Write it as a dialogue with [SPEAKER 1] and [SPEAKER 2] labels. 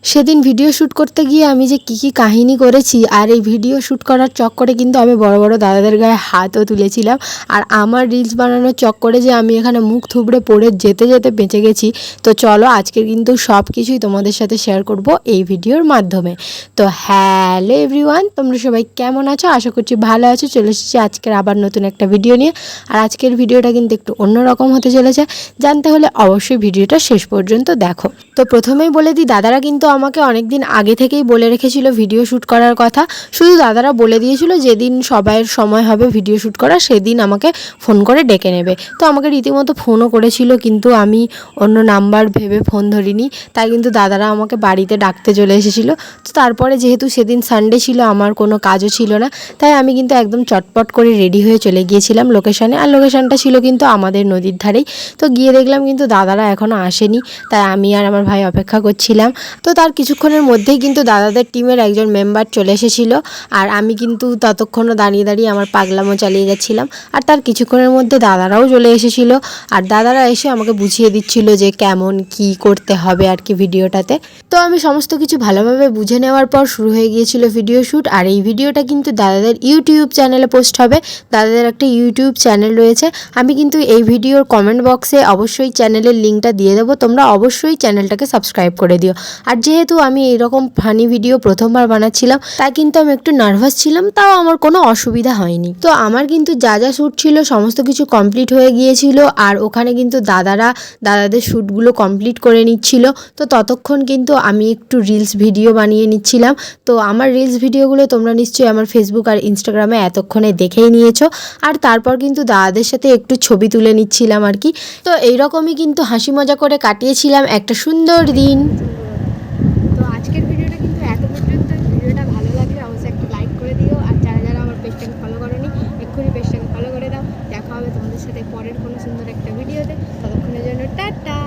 [SPEAKER 1] সেদিন video shoot করতে গিয়ে আমি যে কী কাহিনী করেছি, আর এই ভিডিও শ্যুট করার চক্করে কিন্তু আমি বড় বড় দাদাদের গায়ে হাতও তুলেছিলাম। আর আমার রিলস বানানোর চক্করে যে আমি এখানে মুখ থুবড়ে পড়ে যেতে যেতে বেঁচে গেছি। তো চলো আজকে কিন্তু সব কিছুই তোমাদের সাথে শেয়ার করব এই ভিডিওর মাধ্যমে। তো হ্যালো এভরিওয়ান, তোমরা সবাই কেমন আছো? আশা করছি ভালো আছো। চলে এসেছি আজকের আবার নতুন একটা ভিডিও নিয়ে। আর আজকের ভিডিওটা কিন্তু একটু অন্যরকম হতে চলেছে। জানতে হলে অবশ্যই ভিডিওটা শেষ পর্যন্ত দেখো। তো প্রথমেই বলে দিই, দাদারা কিন্তু আমাকে অনেক দিন আগে থেকেই বলে রেখেছিল ভিডিও শ্যুট করার কথা। শুধু দাদারা বলে দিয়েছিল যেদিন সবাইয়ের সময় হবে ভিডিও শ্যুট করা সেদিন আমাকে ফোন করে ডেকে নেবে। তো আমাকে রীতিমতো ফোনও করেছিল, কিন্তু আমি অন্য নাম্বার ভেবে ফোন ধরিনি। তাই কিন্তু দাদারা আমাকে বাড়িতে ডাকতে চলে এসেছিলো। তো তারপরে যেহেতু সেদিন সানডে ছিল, আমার কোনো কাজও ছিল না, তাই আমি কিন্তু একদম চটপট করে রেডি হয়ে চলে গিয়েছিলাম লোকেশানে। আর লোকেশানটা ছিল কিন্তু আমাদের নদীর ধারেই। তো গিয়ে দেখলাম কিন্তু দাদারা এখনও আসেনি, তাই আমি আর আমার ভাই অপেক্ষা করছিলাম। তো তার কিছুক্ষণের মধ্যেই কিন্তু দাদাদের টিমের একজন মেম্বার চলে এসেছিলো। আর আমি কিন্তু ততক্ষণও দাঁড়িয়ে দাঁড়িয়ে আমার পাগলামো চালিয়ে যাচ্ছিলাম। আর তার কিছুক্ষণের মধ্যে দাদারাও চলে এসেছিলো। আর দাদারা এসে আমাকে বুঝিয়ে দিচ্ছিল যে কেমন কি করতে হবে আর কি ভিডিওটাতে। তো আমি সমস্ত কিছু ভালোভাবে বুঝে নেওয়ার পর শুরু হয়ে গিয়েছিল ভিডিও শ্যুট। আর এই ভিডিওটা কিন্তু দাদাদের ইউটিউব চ্যানেলে পোস্ট হবে। দাদাদের একটা ইউটিউব চ্যানেল রয়েছে। আমি কিন্তু এই ভিডিওর কমেন্ট বক্সে অবশ্যই চ্যানেলের লিঙ্কটা দিয়ে দেবো, তোমরা অবশ্যই চ্যানেলটাকে সাবস্ক্রাইব করে দিও। আর যেহেতু আমি এইরকম ফানি ভিডিও প্রথমবার বানাচ্ছিলাম, তাই কিন্তু আমি একটু নার্ভাস ছিলাম, তাও আমার কোনো অসুবিধা হয়নি। তো আমার কিন্তু যা যা শ্যুট ছিল সমস্ত কিছু কমপ্লিট হয়ে গিয়েছিল। আর ওখানে কিন্তু দাদাদের শ্যুটগুলো কমপ্লিট করে নিচ্ছিল। তো ততক্ষণ কিন্তু আমি একটু রিলস ভিডিও বানিয়ে নিচ্ছিলাম। তো আমার রিলস ভিডিওগুলো তোমরা নিশ্চয়ই আমার ফেসবুক আর ইনস্টাগ্রামে এতক্ষণে দেখেই নিয়েছো। আর তারপর কিন্তু দাদাদের সাথে একটু ছবি তুলে নিচ্ছিলাম আর কি। তো এইরকমই কিন্তু হাসি মজা করে কাটিয়েছিলাম একটা সুন্দর দিন। তো আজকের ভিডিওটা কিন্তু এত পর্যন্ত। ভিডিওটা ভালো লাগলে অবশ্যই একটা লাইক করে দিও। আর যারা যারা আমার পেজটাকে ফলো করোনি, এক্ষুনি পেজটাকে ফলো করে দাও। দেখা হবে তোমাদের সাথে পরের কোনো সুন্দর একটা ভিডিওতে। ততক্ষণের জন্য টাটা।